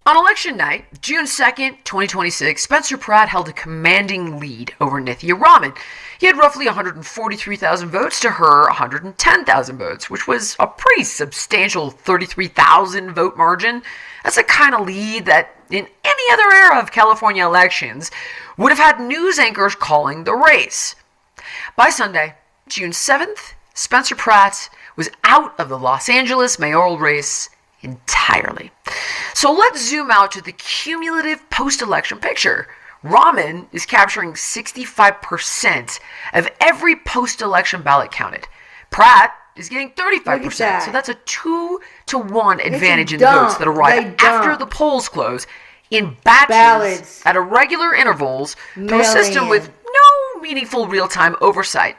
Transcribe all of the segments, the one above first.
On election night, June 2nd, 2026, Spencer Pratt held a commanding lead over Nithya Raman. He had roughly 143,000 votes to her 110,000 votes, which was a pretty substantial 33,000 vote margin. That's a kind of lead that, in any other era of California elections, would have had news anchors calling the race. By Sunday, June 7th, Spencer Pratt was out of the Los Angeles mayoral race entirely. So let's zoom out to the cumulative post-election picture. Raman is capturing 65% of every post-election ballot counted. Pratt is getting 35%, so that's a 2-to-1 advantage in the votes that arrive after the polls close in batches at irregular intervals to a system with no meaningful real-time oversight.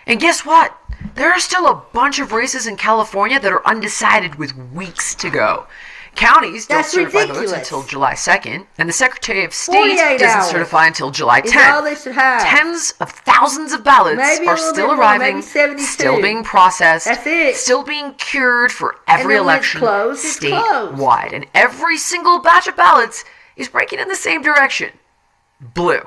And guess what? There are still a bunch of races in California that are undecided with weeks to go. Counties don't certify votes until July 2nd, and the Secretary of State doesn't certify until July 10th. Tens of thousands of ballots are still arriving, still being processed, still being cured for every election statewide. And every single batch of ballots is breaking in the same direction. Blue.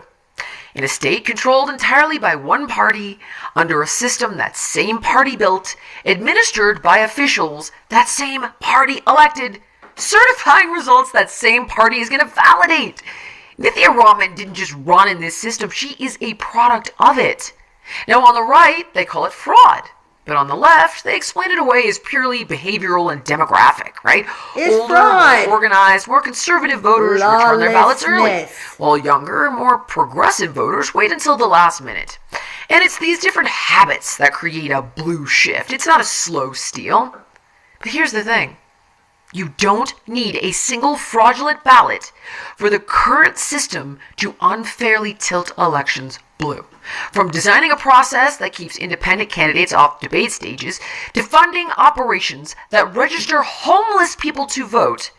In a state controlled entirely by one party, under a system that same party built, administered by officials that same party elected, certifying results that same party is going to validate. Nithya Raman didn't just run in this system, she is a product of it. Now on the right, they call it fraud. But on the left, they explain it away as purely behavioral and demographic, right? It's fraud. More organized, more conservative voters return their ballots early, while younger, more progressive voters wait until the last minute. And it's these different habits that create a blue shift. It's not a slow steal. But here's the thing. You don't need a single fraudulent ballot for the current system to unfairly tilt elections blue. From designing a process that keeps independent candidates off debate stages, to funding operations that register homeless people to vote,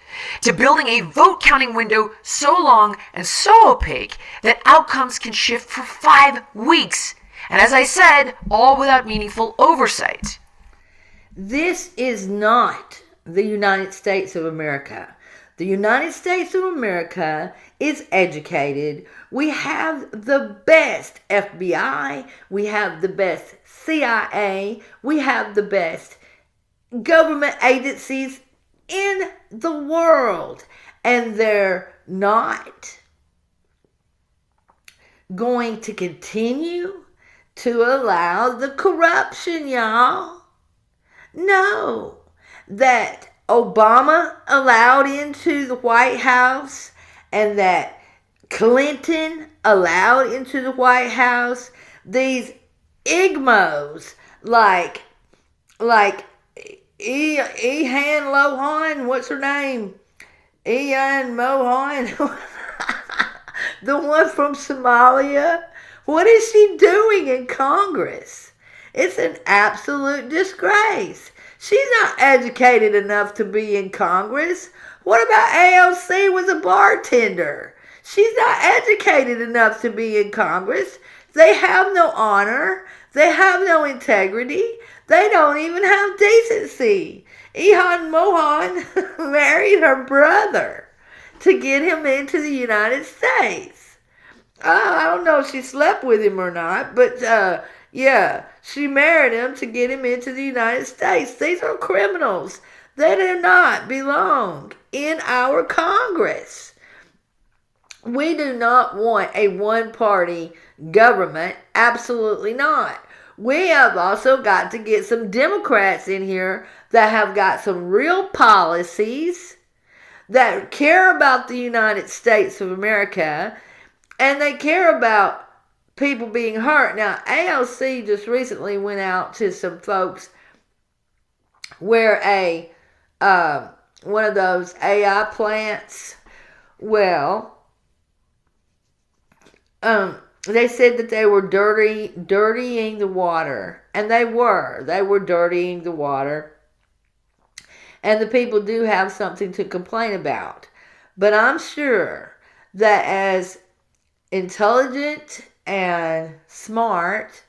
to building a vote counting window so long and so opaque that outcomes can shift for 5 weeks. And as I said, all without meaningful oversight. This is not the United States of America. The United States of America is educated. We have the best FBI. We have the best CIA. We have the best government agencies in the world. And they're not going to continue to allow the corruption, y'all. No. That Obama allowed into the White House and that Clinton allowed into the White House, these igmos like Ihan Lohan, what's her name? Ihan Mohan, the one from Somalia. What is she doing in Congress? It's an absolute disgrace. She's not educated enough to be in Congress. What about AOC was a bartender? She's not educated enough to be in Congress. They have no honor. They have no integrity. They don't even have decency. Ihan Mohan married her brother to get him into the United States. I don't know if she slept with him or not, but yeah, she married him to get him into the United States. These are criminals. They do not belong in our Congress. We do not want a one-party government. Absolutely not. We have also got to get some Democrats in here that have got some real policies, that care about the United States of America, and they care about people being hurt. Now, AOC just recently went out to some folks where one of those AI plants, they said that they were dirtying the water, and they were dirtying the water, and the people do have something to complain about. But I'm sure that as intelligent and smart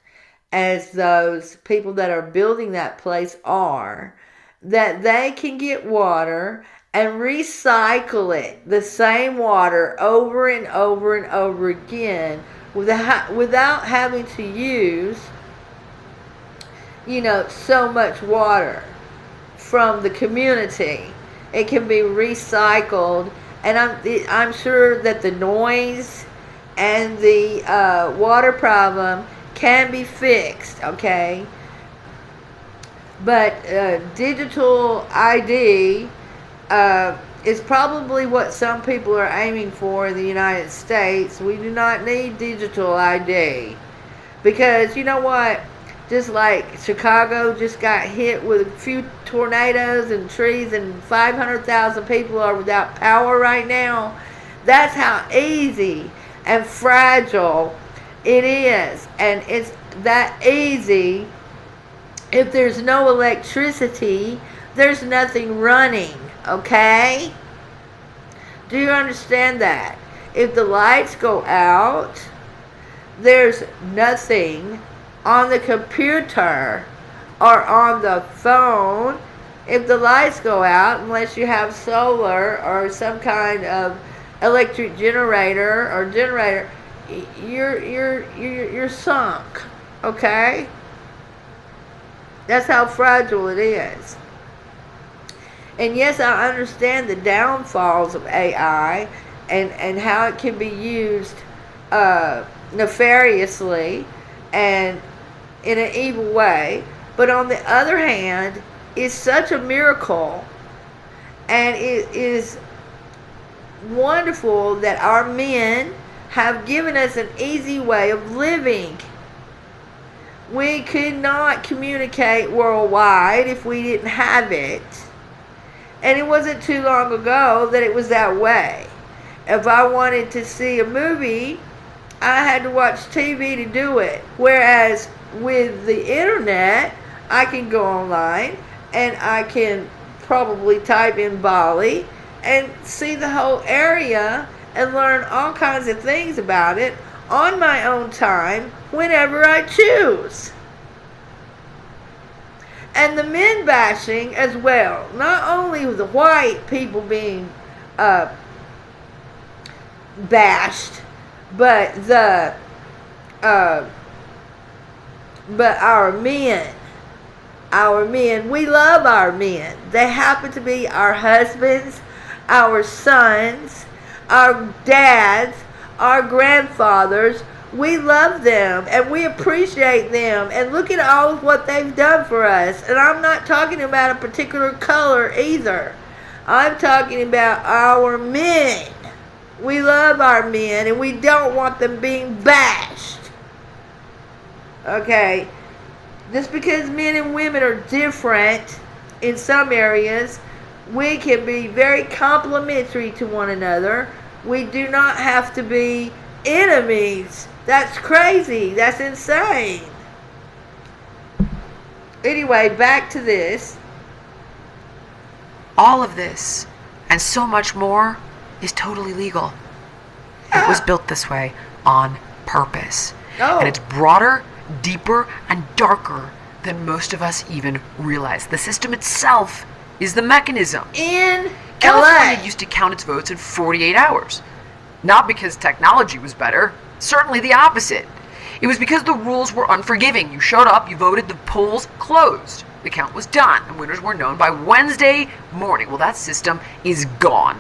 as those people that are building that place are, that they can get water and recycle it, the same water, over and over and over again without having to use, so much water from the community. It can be recycled, and I'm sure that the noise and the water problem can be fixed, okay? But digital ID is probably what some people are aiming for in the United States. We do not need digital ID, because you know what? Just like Chicago just got hit with a few tornadoes and trees, and 500,000 people are without power right now. That's how easy and fragile it is. And it's that easy. If there's no electricity, there's nothing running, okay? Do you understand that? If the lights go out, there's nothing on the computer or on the phone. If the lights go out, unless you have solar or some kind of electric generator, you're sunk, okay? That's how fragile it is. And yes, I understand the downfalls of AI and how it can be used nefariously and in an evil way. But on the other hand, it's such a miracle, and it is wonderful that our men have given us an easy way of living. We could not communicate worldwide if we didn't have it. And it wasn't too long ago that it was that way. If I wanted to see a movie, I had to watch TV to do it. Whereas with the internet, I can go online and I can probably type in Bali and see the whole area and learn all kinds of things about it on my own time whenever I choose. And the men bashing as well, not only the white people being bashed, but our men. We love our men. They happen to be our husbands, our sons, our dads, our grandfathers. We love them and we appreciate them, and look at all of what they've done for us. And I'm not talking about a particular color either. I'm talking about our men. We love our men and we don't want them being bashed. Okay, just because men and women are different in some areas, we can be very complimentary to one another. We do not have to be enemies. That's crazy. That's insane. Anyway, back to this. All of this and so much more is totally legal. It was built this way on purpose. Oh. And it's broader, deeper, and darker than most of us even realize. The system itself is the mechanism. In California LA. used to count its votes in 48 hours. Not because technology was better, certainly the opposite. It was because the rules were unforgiving. You showed up, you voted, the polls closed. The count was done, and winners were known by Wednesday morning. Well, that system is gone.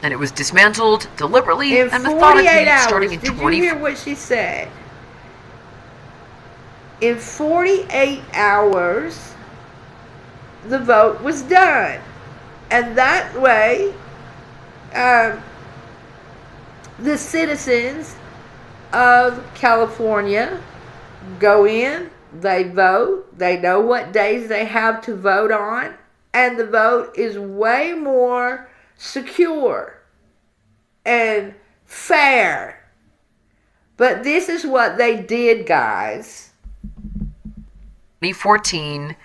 And it was dismantled deliberately In and methodically 48 hours. starting in Did 20... you hear what she said? In 48 hours, the vote was done. And that way, the citizens of California go in, they vote, they know what days they have to vote on, and the vote is way more secure and fair. But this is what they did, guys. 2014,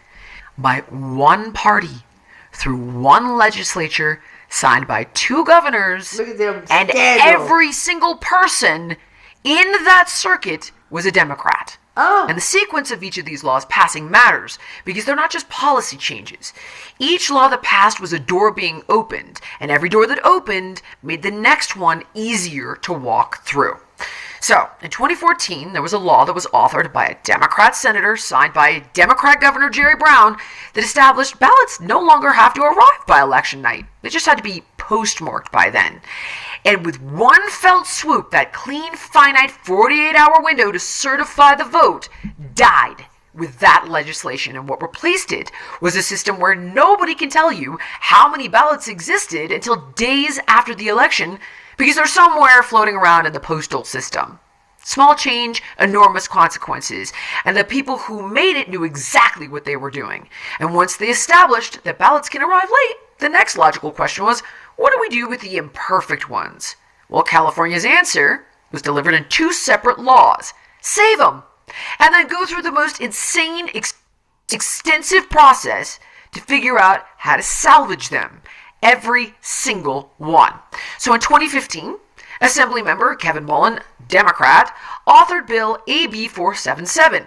by one party, through one legislature, signed by two governors, Look at them and scandals. every single person in that circuit was a Democrat. Oh. And the sequence of each of these laws passing matters because they're not just policy changes. Each law that passed was a door being opened, and every door that opened made the next one easier to walk through. So, in 2014, there was a law that was authored by a Democrat senator, signed by Democrat Governor Jerry Brown, that established ballots no longer have to arrive by election night. They just had to be postmarked by then. And with one fell swoop, that clean, finite 48-hour window to certify the vote died with that legislation. And what replaced it was a system where nobody can tell you how many ballots existed until days after the election, because they're somewhere floating around in the postal system. Small change, enormous consequences, and the people who made it knew exactly what they were doing. And once they established that ballots can arrive late, the next logical question was, what do we do with the imperfect ones? Well, California's answer was delivered in 2 separate laws. Save them! And then go through the most insane, extensive process to figure out how to salvage them. Every single one. So in 2015, Assemblymember Kevin Mullen, Democrat, authored Bill AB 477.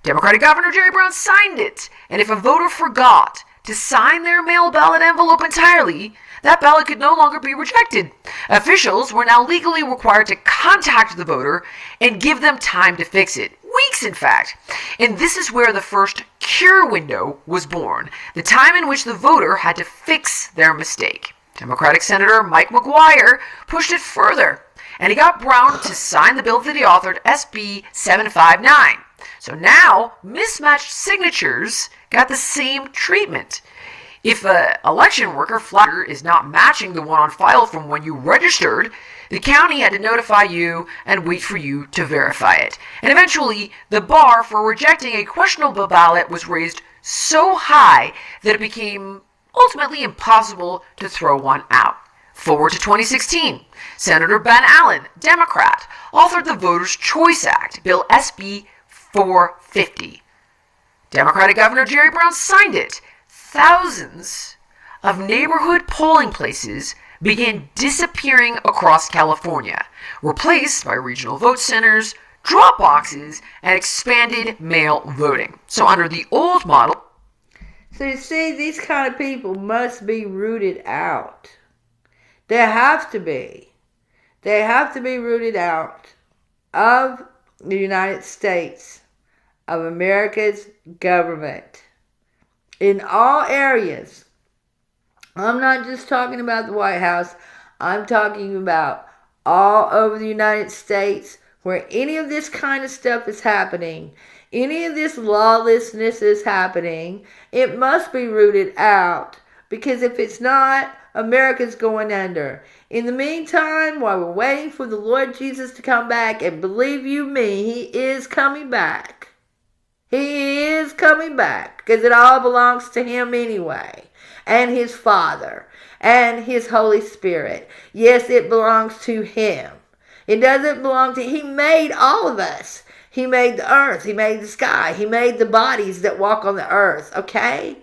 Democratic Governor Jerry Brown signed it, and if a voter forgot to sign their mail ballot envelope entirely, that ballot could no longer be rejected. Officials were now legally required to contact the voter and give them time to fix it. Weeks, in fact. And this is where the first cure window was born, the time in which the voter had to fix their mistake. Democratic Senator Mike McGuire pushed it further, and he got Brown to sign the bill that he authored, SB 759. So now, mismatched signatures got the same treatment. If an election worker flyer is not matching the one on file from when you registered, the county had to notify you and wait for you to verify it. And eventually, the bar for rejecting a questionable ballot was raised so high that it became ultimately impossible to throw one out. Forward to 2016, Senator Ben Allen, Democrat, authored the Voters' Choice Act, Bill SB 450. Democratic Governor Jerry Brown signed it. Thousands of neighborhood polling places began disappearing across California, replaced by regional vote centers, drop boxes, and expanded mail voting. So under the old model... So you see, these kind of people must be rooted out. They have to be. They have to be rooted out of the United States, of America's government. In all areas. I'm not just talking about the White House. I'm talking about all over the United States where any of this kind of stuff is happening, any of this lawlessness is happening. It must be rooted out, because if it's not, America's going under. In the meantime, while we're waiting for the Lord Jesus to come back, and believe you me, He is coming back. He is coming back, because it all belongs to Him anyway, and His Father, and His Holy Spirit. Yes, it belongs to Him. It doesn't belong to... He made all of us. He made the earth. He made the sky. He made the bodies that walk on the earth, okay?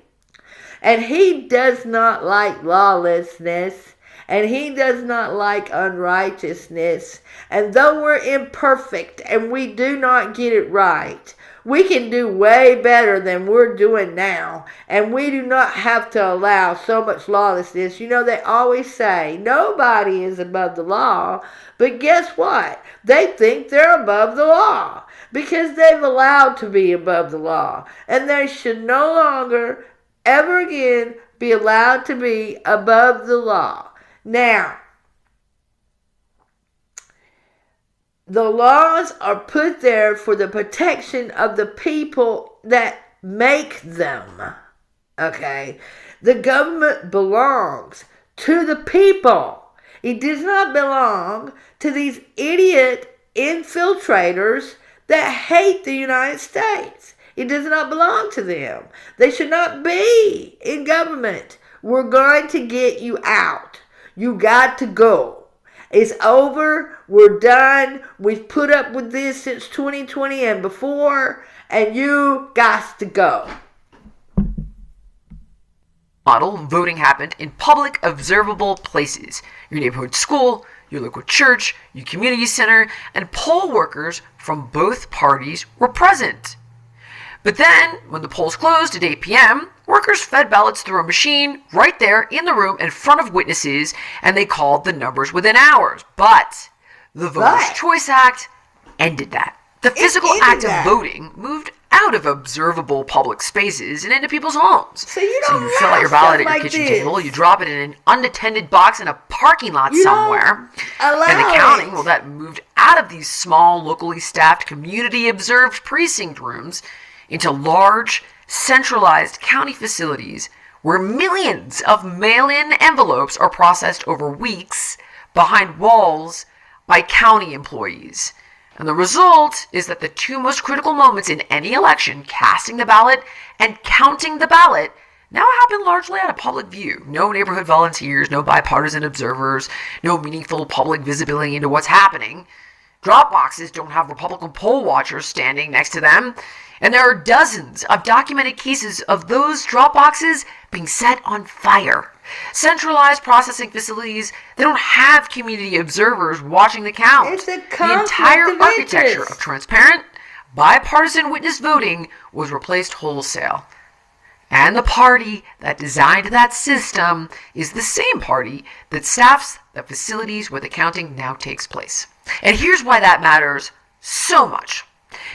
And He does not like lawlessness, and He does not like unrighteousness. And though we're imperfect and we do not get it right, we can do way better than we're doing now. And we do not have to allow so much lawlessness. You know, they always say nobody is above the law. But guess what? They think they're above the law because they've allowed to be above the law. And they should no longer, ever again, be allowed to be above the law. Now, the laws are put there for the protection of the people that make them. Okay? The government belongs to the people. It does not belong to these idiot infiltrators that hate the United States. It does not belong to them. They should not be in government. We're going to get you out. You got to go. It's over. We're done. We've put up with this since 2020 and before, and you got to go. Model voting happened in public observable places. Your neighborhood school, your local church, your community center, and poll workers from both parties were present. But then, when the polls closed at 8 p.m., workers fed ballots through a machine right there in the room in front of witnesses, and they called the numbers within hours. But the Voters' Choice Act ended that. The physical act of voting moved out of observable public spaces and into people's homes. So you fill out your ballot at your kitchen table, you drop it in an unattended box in a parking lot somewhere. And the counting, well, that moved out of these small, locally staffed, community-observed precinct rooms into large, centralized county facilities where millions of mail-in envelopes are processed over weeks behind walls by county employees. And the result is that the two most critical moments in any election, casting the ballot and counting the ballot, now happen largely out of public view. No neighborhood volunteers, no bipartisan observers, no meaningful public visibility into what's happening. Drop boxes don't have Republican poll watchers standing next to them. And there are dozens of documented cases of those drop boxes being set on fire. Centralized processing facilities, they don't have community observers watching the count. It's a the entire architecture of transparent, bipartisan witness voting was replaced wholesale. And the party that designed that system is the same party that staffs the facilities where the counting now takes place. And here's why that matters so much.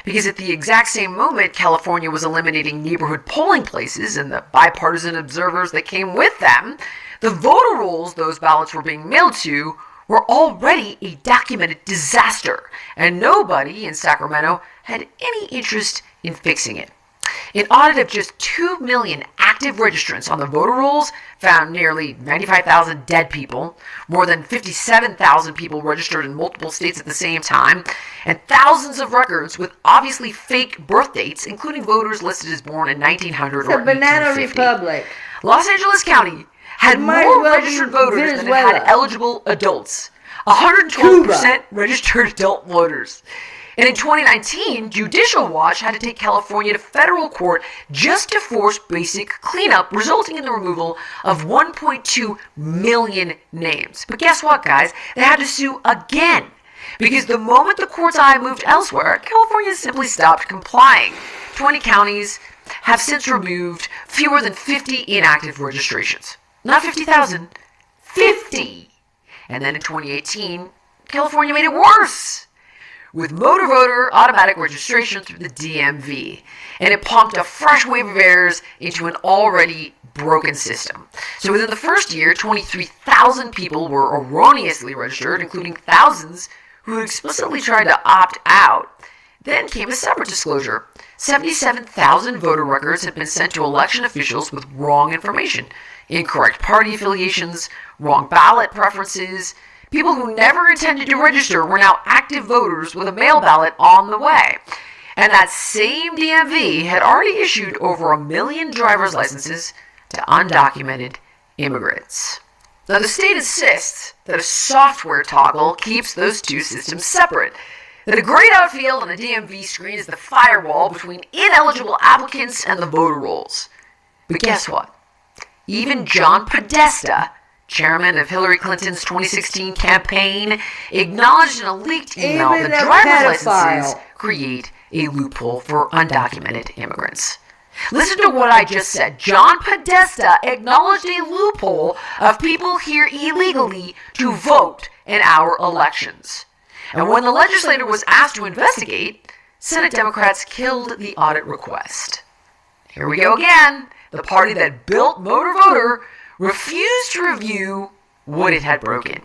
Because at the exact same moment California was eliminating neighborhood polling places and the bipartisan observers that came with them, the voter rolls those ballots were being mailed to were already a documented disaster, and nobody in Sacramento had any interest in fixing it. An audit of just 2 million active registrants on the voter rolls found nearly 95,000 dead people, more than 57,000 people registered in multiple states at the same time, and thousands of records with obviously fake birth dates, including voters listed as born in 1900 or 1850. Banana Republic. Los Angeles County had more registered voters than it had eligible adults. 112% registered adult voters. And in 2019, Judicial Watch had to take California to federal court just to force basic cleanup, resulting in the removal of 1.2 million names. But guess what, guys? They had to sue again. Because the moment the court's eye moved elsewhere, California simply stopped complying. 20 counties have since removed fewer than 50 inactive registrations. Not 50,000, 50. And then in 2018, California made it worse with motor voter automatic registration through the DMV. And it pumped a fresh wave of errors into an already broken system. So within the first year, 23,000 people were erroneously registered, including thousands who had explicitly tried to opt out. Then came a separate disclosure. 77,000 voter records had been sent to election officials with wrong information, incorrect party affiliations, wrong ballot preferences. People who never intended to register were now active voters with a mail ballot on the way. And that same DMV had already issued over 1 million driver's licenses to undocumented immigrants. Now, the state insists that a software toggle keeps those two systems separate, that a grayed out field on a DMV screen is the firewall between ineligible applicants and the voter rolls. But guess what? Even John Podesta, chairman of Hillary Clinton's 2016 campaign, acknowledged in a leaked email that driver's licenses create a loophole for undocumented immigrants. Listen to what I just said. John Podesta acknowledged a loophole of people here illegally to vote in our elections. And when the legislator was asked to investigate, Senate Democrats killed the audit request. Here we go again. The party that built Motor Voter refused to review what it had broken.